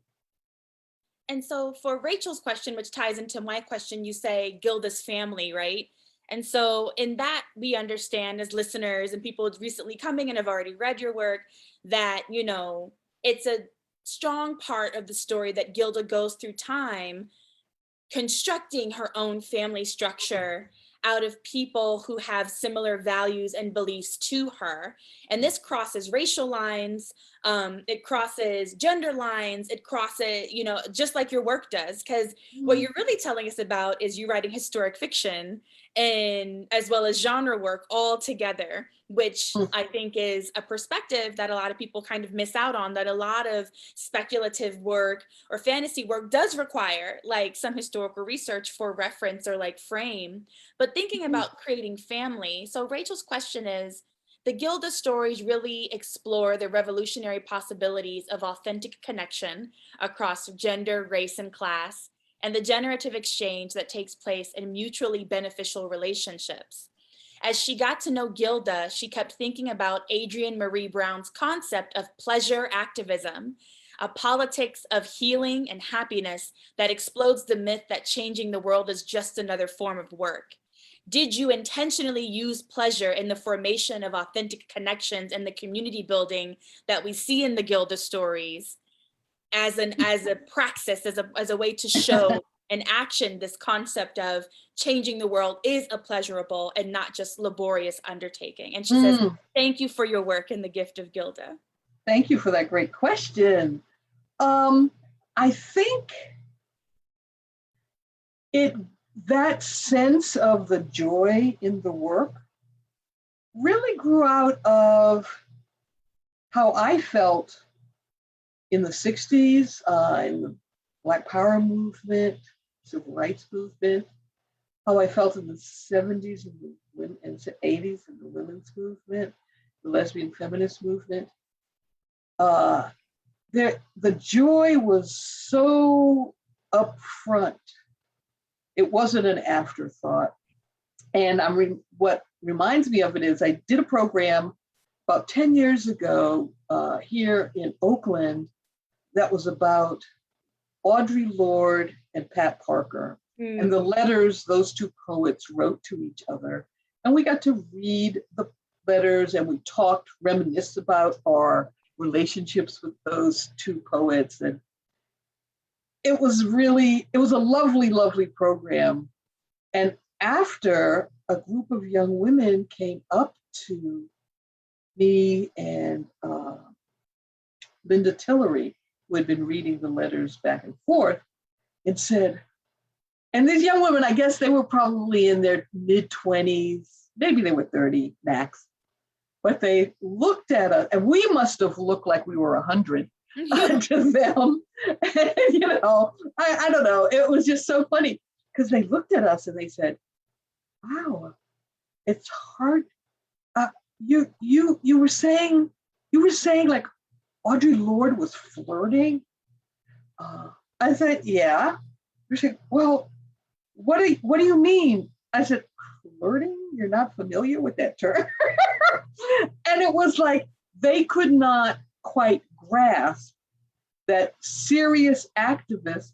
And so for Rachel's question, which ties into my question, you say Gilda's family, right? And so in that, we understand as listeners and people recently coming and have already read your work that, it's a strong part of the story that Gilda goes through time constructing her own family structure out of people who have similar values and beliefs to her. And this crosses racial lines, it crosses gender lines, it crosses, just like your work does. Because what you're really telling us about is you writing historic fiction and as well as genre work all together, which I think is a perspective that a lot of people kind of miss out on, that a lot of speculative work or fantasy work does require like some historical research for reference or like frame. But thinking about creating family, so Rachel's question is, the Gilda stories really explore the revolutionary possibilities of authentic connection across gender, race, and class, and the generative exchange that takes place in mutually beneficial relationships. As she got to know Gilda, she kept thinking about Adrienne Marie Brown's concept of pleasure activism, a politics of healing and happiness that explodes the myth that changing the world is just another form of work. Did you intentionally use pleasure in the formation of authentic connections and the community building that we see in the Gilda stories as a praxis, as a way to show and action this concept of changing the world is a pleasurable and not just laborious undertaking? And she says, thank you for your work in The Gift of Gilda. Thank you for that great question. I think that sense of the joy in the work really grew out of how I felt in the 60s, in the Black Power movement, Civil Rights movement, how I felt in the 70s and 80s in the women's movement, the lesbian feminist movement. The joy was so upfront. It wasn't an afterthought. And what reminds me of it is I did a program about 10 years ago here in Oakland that was about Audre Lorde and Pat Parker and the letters those two poets wrote to each other. And we got to read the letters and we reminisced about our relationships with those two poets. And it was a lovely, lovely program. And after, a group of young women came up to me and Linda Tillery, who had been reading the letters back and forth, and said, and these young women, I guess they were probably in their mid-20s, maybe they were 30 max, but they looked at us, and we must have looked like we were 100 to them. And, I don't know, it was just so funny because they looked at us and they said, wow, it's hard. You were saying like Audre Lorde was flirting. I said, yeah. They said, well, what do you mean? I said, flirting? You're not familiar with that term? And it was like they could not quite grasp that serious activists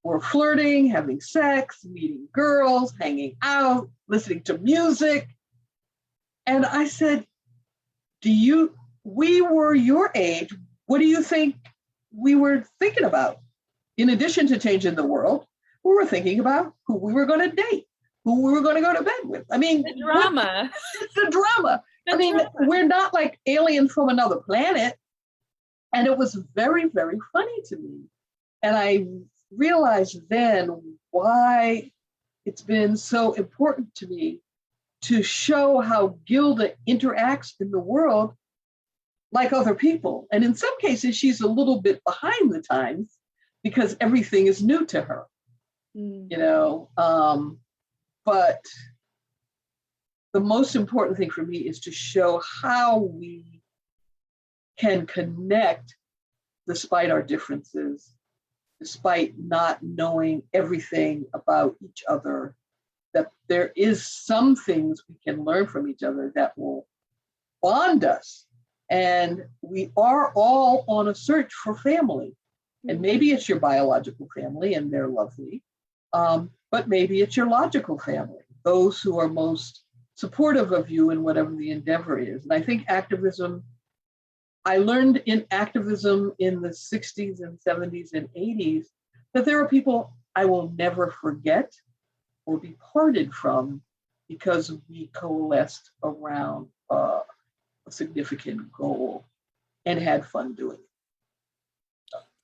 were flirting, having sex, meeting girls, hanging out, listening to music. And I said, we were your age. What do you think we were thinking about? In addition to changing the world, we were thinking about who we were going to date, who we were going to go to bed with. I mean, The drama. It's the drama. The I mean, drama. we're not like aliens from another planet. And it was very, very funny to me. And I realized then why it's been so important to me to show how Gilda interacts in the world like other people. And in some cases, she's a little bit behind the times because everything is new to her, you know. But the most important thing for me is to show how we can connect despite our differences, despite not knowing everything about each other, that there is some things we can learn from each other that will bond us. And we are all on a search for family. And maybe it's your biological family and they're lovely, but maybe it's your logical family, those who are most supportive of you in whatever the endeavor is. And I think activism, I learned in activism in the 60s and 70s and 80s that there are people I will never forget or be parted from because we coalesced around a significant goal and had fun doing it.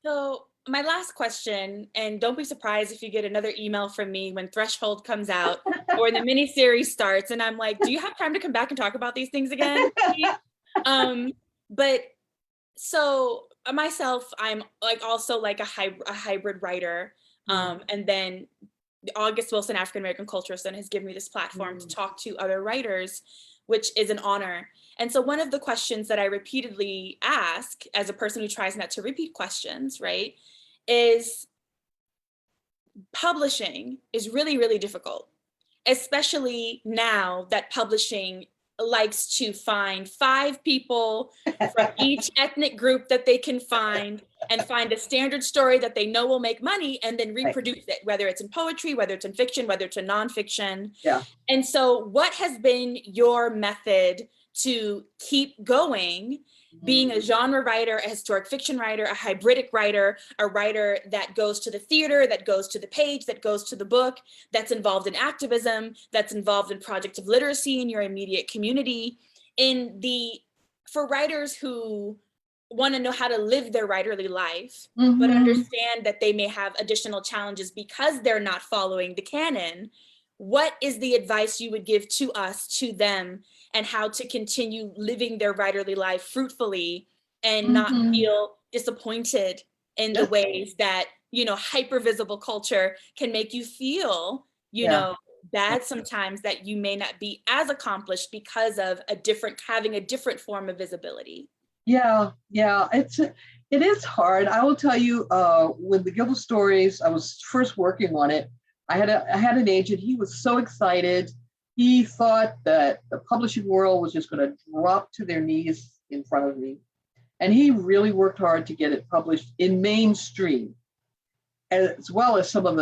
So my last question, and don't be surprised if you get another email from me when Threshold comes out or the mini series starts and I'm like, do you have time to come back and talk about these things again? But so myself, I'm like also like a hybrid writer. And then the August Wilson African American Cultural Center has given me this platform to talk to other writers, which is an honor. And so one of the questions that I repeatedly ask as a person who tries not to repeat questions, right, is publishing is really, really difficult, especially now that publishing likes to find 5 people from each ethnic group that they can find and find a standard story that they know will make money and then reproduce it, whether it's in poetry, whether it's in fiction, whether it's in nonfiction. Yeah. And so what has been your method to keep going, being a genre writer, a historic fiction writer, a hybridic writer, a writer that goes to the theater, that goes to the page, that goes to the book, that's involved in activism, that's involved in projects of literacy in your immediate community, for writers who want to know how to live their writerly life, but understand that they may have additional challenges because they're not following the canon. What is the advice you would give to us, to them, and how to continue living their writerly life fruitfully and not feel disappointed in the ways that, you know, hyper-visible culture can make you feel, you know, bad sometimes, that you may not be as accomplished because of having a different form of visibility? Yeah, it is hard. I will tell you, with the Gilda stories, I was first working on it. I had an agent. He was so excited. He thought that the publishing world was just going to drop to their knees in front of me. And he really worked hard to get it published in mainstream, as well as some of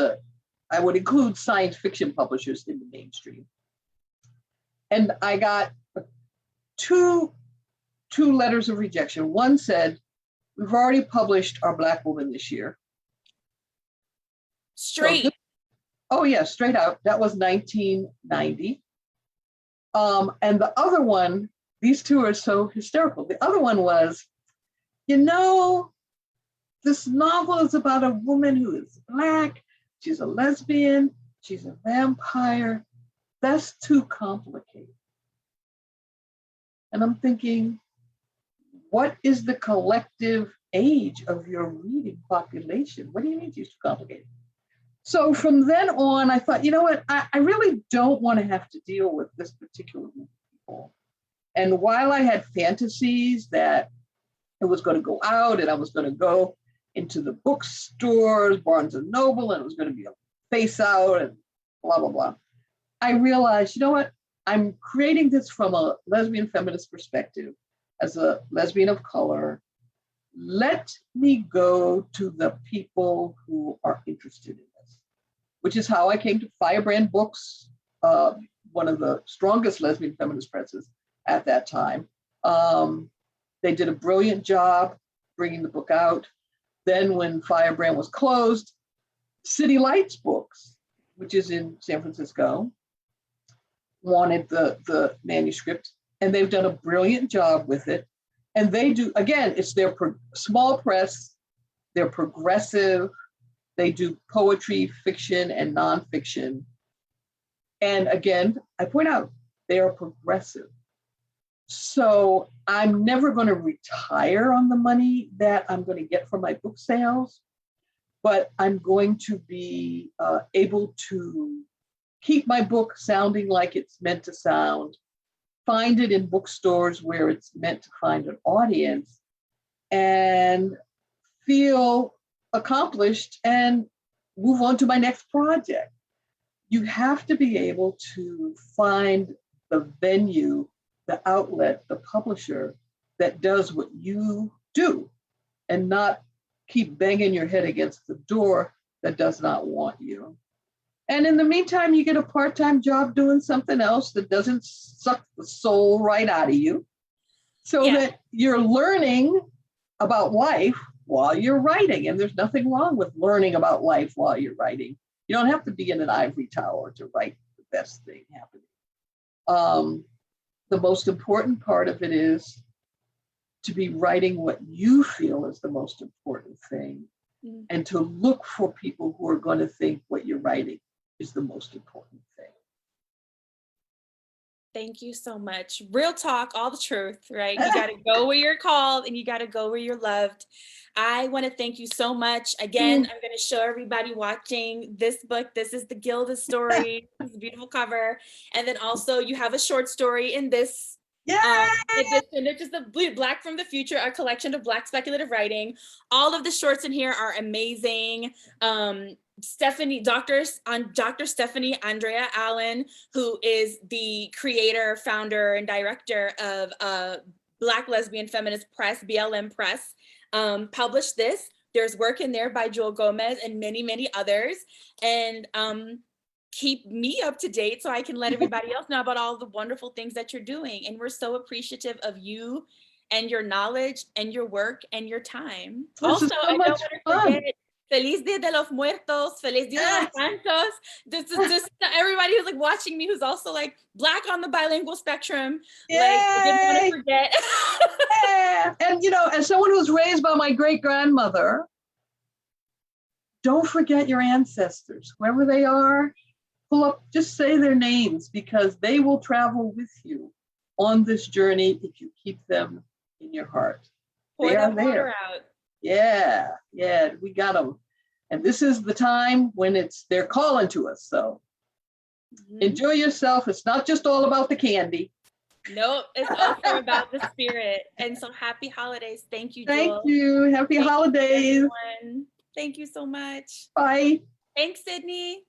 I would include science fiction publishers in the mainstream. And I got two letters of rejection. One said, we've already published Our Black Woman this year. Straight. Oh yeah, straight out. That was 1990. And the other one, these two are so hysterical. The other one was, you know, this novel is about a woman who is Black. She's a lesbian. She's a vampire. That's too complicated. And I'm thinking, what is the collective age of your reading population? What do you mean it's too complicated? So from then on, I thought, you know what, I really don't want to have to deal with this particular group of people. And while I had fantasies that it was going to go out and I was going to go into the bookstores, Barnes and Noble, and it was going to be a face out and blah, blah, blah, I realized, you know what, I'm creating this from a lesbian feminist perspective as a lesbian of color. Let me go to the people who are interested in this. which is how I came to Firebrand Books, one of the strongest lesbian feminist presses at that time. They did a brilliant job bringing the book out. Then when Firebrand was closed, City Lights Books, which is in San Francisco, wanted the manuscript, and they've done a brilliant job with it. And they do, again, it's their small press, they're progressive, they do poetry, fiction, and nonfiction. And again, I point out, they are progressive. So I'm never going to retire on the money that I'm going to get from my book sales, but I'm going to be able to keep my book sounding like it's meant to sound, find it in bookstores where it's meant to find an audience, and feel accomplished and move on to my next project. You have to be able to find the venue, the outlet, the publisher that does what you do, and not keep banging your head against the door that does not want you. And in the meantime, you get a part-time job doing something else that doesn't suck the soul right out of you, so that you're learning about life while you're writing. And there's nothing wrong with learning about life while you're writing. You don't have to be in an ivory tower to write the best thing happening. The most important part of it is to be writing what you feel is the most important thing, and to look for people who are going to think what you're writing is the most important thing. Thank you so much. Real talk, all the truth, right? You got to go where you're called, and you got to go where you're loved. I want to thank you so much. Again, I'm going to show everybody watching this book. This is the Gilda story. It's a beautiful cover. And then also you have a short story in this edition, which is the Black from the Future, a collection of Black speculative writing. All of the shorts in here are amazing. Dr. Stephanie Andrea Allen, who is the creator, founder, and director of Black Lesbian Feminist Press, BLM Press, published this. There's work in there by Jewelle Gomez and many, many others. And keep me up to date so I can let everybody else know about all the wonderful things that you're doing. And we're so appreciative of you and your knowledge and your work and your time. Also, I don't want to forget, Feliz Dia de los Muertos, Feliz Dia de los Santos. This is just everybody who's like watching me who's also like Black on the bilingual spectrum. Like, I didn't want to forget. And you know, as someone who's raised by my great-grandmother, don't forget your ancestors, whoever they are. Pull up, just say their names, because they will travel with you on this journey if you keep them in your heart. They are there. Out. Yeah, we got them. And this is the time when they're calling to us. So enjoy yourself. It's not just all about the candy. Nope, it's also about the spirit. And so happy holidays. Thank you, Jewelle. Thank you. Happy holidays. Everyone. Thank you so much. Bye. Thanks, Sydney.